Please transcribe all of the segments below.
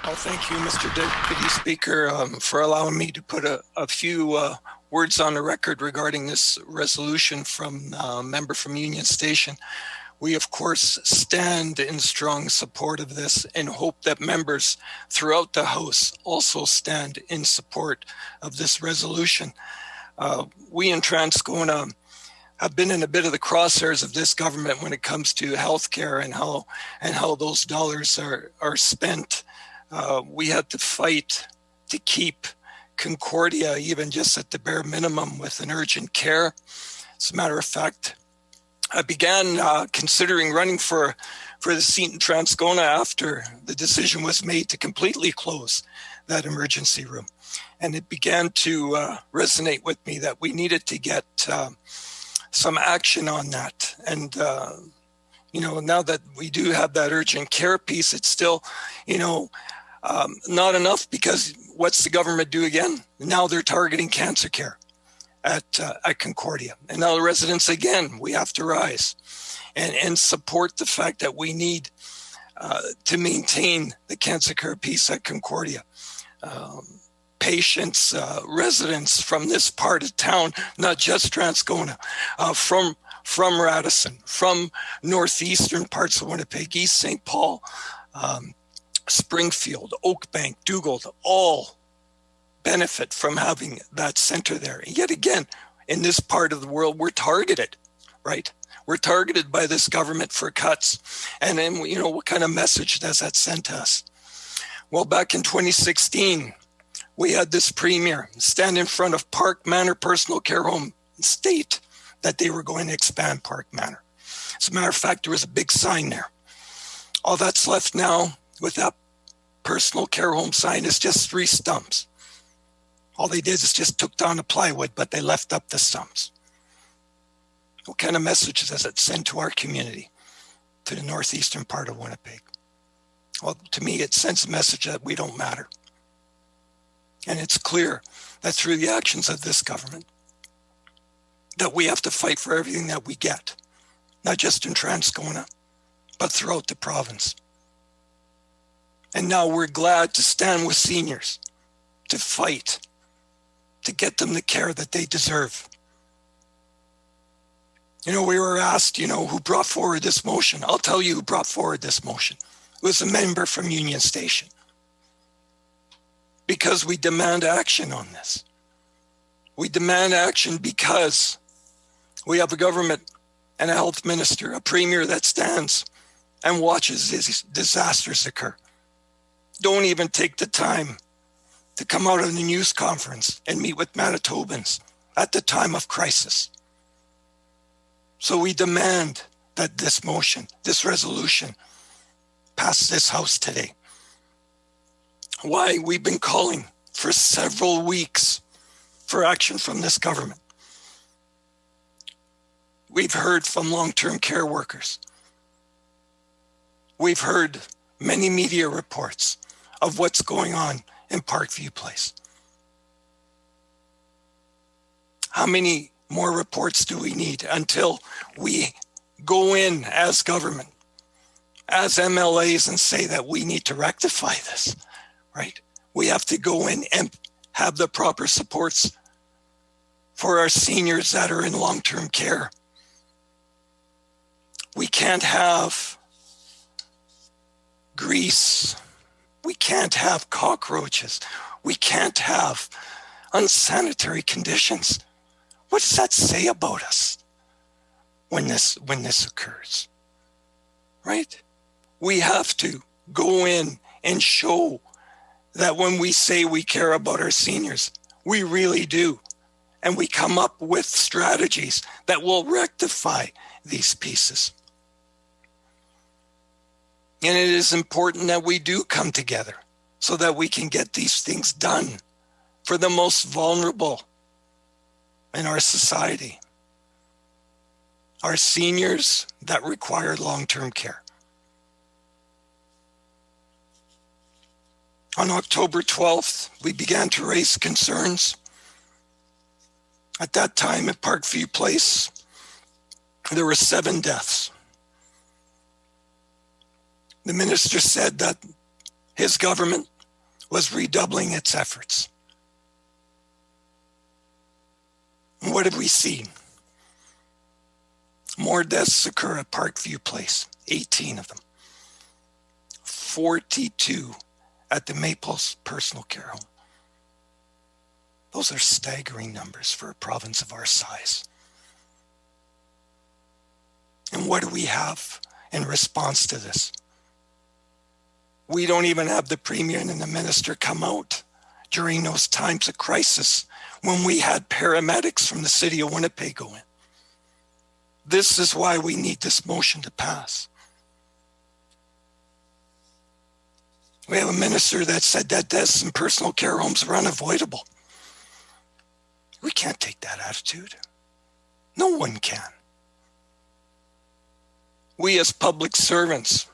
Well, thank you, Mr. Deputy Speaker, for allowing me to put a few words on the record regarding this resolution from a member from Union Station. We, of course, stand in strong support of this and hope that members throughout the House also stand in support of this resolution. We in Transcona have been in a bit of the crosshairs of this government when it comes to healthcare and how those dollars are spent. We had to fight to keep Concordia even just at the bare minimum with an urgent care. As a matter of fact, I began considering running for the seat in Transcona after the decision was made to completely close that emergency room. And it began to resonate with me that we needed to get some action on that. And, now that we do have that urgent care piece, it's still, not enough, because what's the government do again? Now they're targeting cancer care at Concordia. And now the residents, again, we have to rise and support the fact that we need to maintain the cancer care piece at Concordia. Patients, residents from this part of town, not just Transcona, from Radisson, from northeastern parts of Winnipeg, East St. Paul, Springfield, Oakbank, Dugald, all benefit from having that center there. And yet again, in this part of the world, we're targeted, right? We're targeted by this government for cuts. And then, what kind of message does that send to us? Well, back in 2016, we had this premier stand in front of Park Manor Personal Care Home and state that they were going to expand Park Manor. As a matter of fact, there was a big sign there. All that's left now with that personal care home sign is just 3 stumps. All they did is just took down the plywood, but they left up the stumps. What kind of message does it send to our community, to the northeastern part of Winnipeg? Well, to me, it sends a message that we don't matter. And it's clear that through the actions of this government, that we have to fight for everything that we get, not just in Transcona, but throughout the province. And now we're glad to stand with seniors, to fight, to get them the care that they deserve. We were asked, who brought forward this motion. I'll tell you who brought forward this motion. It was a member from Union Station. Because we demand action on this. We demand action because we have a government and a health minister, a premier that stands and watches these disasters occur. Don't even take the time to come out of the news conference and meet with Manitobans at the time of crisis. So we demand that this motion, this resolution, pass this House today. Why? We've been calling for several weeks for action from this government. We've heard from long-term care workers. We've heard many media reports of what's going on in Parkview Place. How many more reports do we need until we go in as government, as MLAs, and say that we need to rectify this, right? We have to go in and have the proper supports for our seniors that are in long-term care. We can't have grease. We can't have cockroaches. We can't have unsanitary conditions. What does that say about us when this occurs? Right? We have to go in and show that when we say we care about our seniors, we really do. And we come up with strategies that will rectify these pieces. And it is important that we do come together so that we can get these things done for the most vulnerable in our society, our seniors that require long-term care. On October 12th, we began to raise concerns. At that time at Parkview Place, there were 7 deaths. The minister said that his government was redoubling its efforts. And what have we seen? More deaths occur at Parkview Place, 18 of them. 42 at the Maples personal care home. Those are staggering numbers for a province of our size. And what do we have in response to this? We don't even have the Premier and the Minister come out during those times of crisis when we had paramedics from the city of Winnipeg go in. This is why we need this motion to pass. We have a minister that said that deaths in personal care homes are unavoidable. We can't take that attitude. No one can. We as public servants,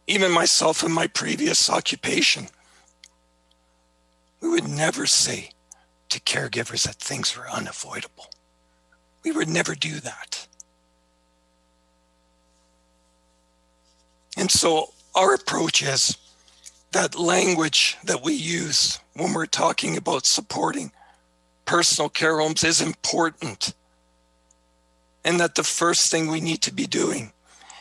even myself in my previous occupation, we would never say to caregivers that things are unavoidable. We would never do that. And so our approach is that language that we use when we're talking about supporting personal care homes is important. And that the first thing we need to be doing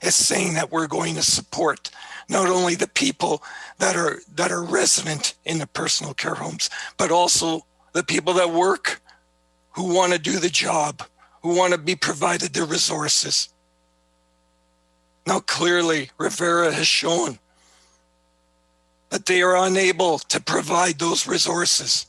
is saying that we're going to support not only the people that are resident in the personal care homes, but also the people that work, who want to do the job, who want to be provided the resources. Now, clearly, Revera has shown that they are unable to provide those resources.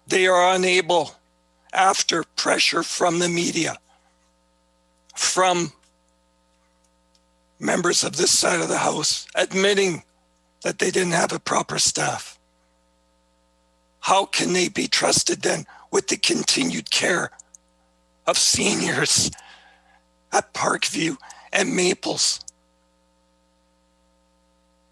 They are unable, after pressure from the media, from members of this side of the House, admitting that they didn't have a proper staff. How can they be trusted then with the continued care of seniors at Parkview and Maples?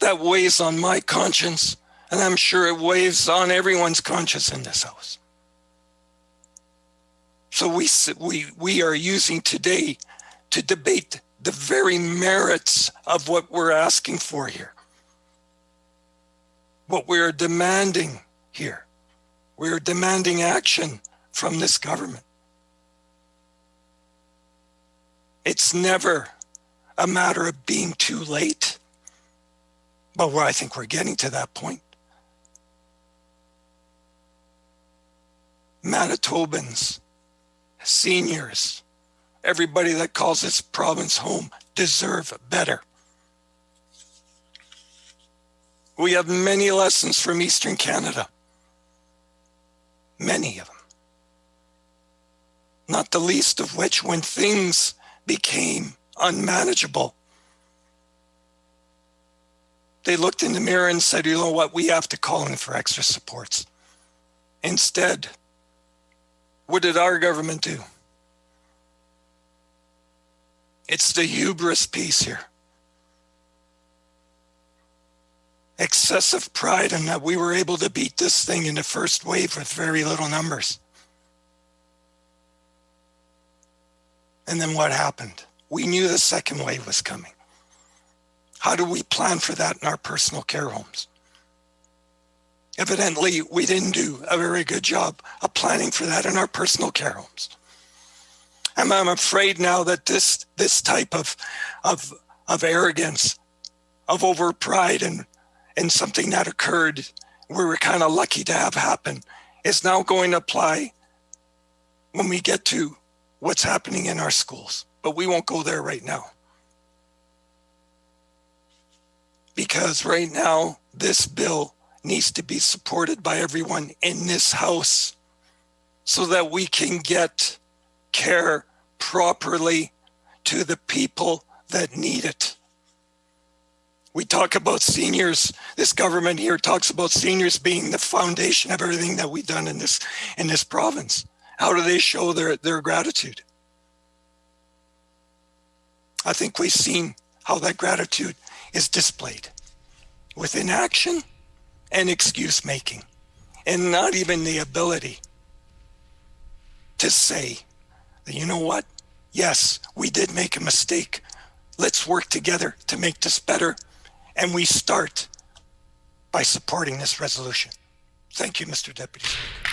That weighs on my conscience, and I'm sure it weighs on everyone's conscience in this House. So we are using today to debate the very merits of what we're asking for here. What we're demanding here. We're demanding action from this government. It's never a matter of being too late, but I think we're getting to that point. Manitobans, seniors, everybody that calls this province home deserve better. We have many lessons from Eastern Canada. Many of them. Not the least of which, when things became unmanageable, they looked in the mirror and said, you know what, we have to call in for extra supports. Instead, what did our government do? It's the hubris piece here. Excessive pride in that we were able to beat this thing in the first wave with very little numbers. And then what happened? We knew the second wave was coming. How do we plan for that in our personal care homes? Evidently, we didn't do a very good job of planning for that in our personal care homes. And I'm afraid now that this type of arrogance, of overpride and something that occurred, we were kind of lucky to have happen, is now going to apply when we get to what's happening in our schools. But we won't go there right now. Because right now, this bill needs to be supported by everyone in this House so that we can get care properly to the people that need it. We talk about seniors. This government here talks about seniors being the foundation of everything that we've done in this province. How do they show their gratitude? I think we've seen how that gratitude is displayed with inaction and excuse making, and not even the ability to say, you know what? Yes, we did make a mistake. Let's work together to make this better. And we start by supporting this resolution. Thank you, Mr. Deputy Speaker.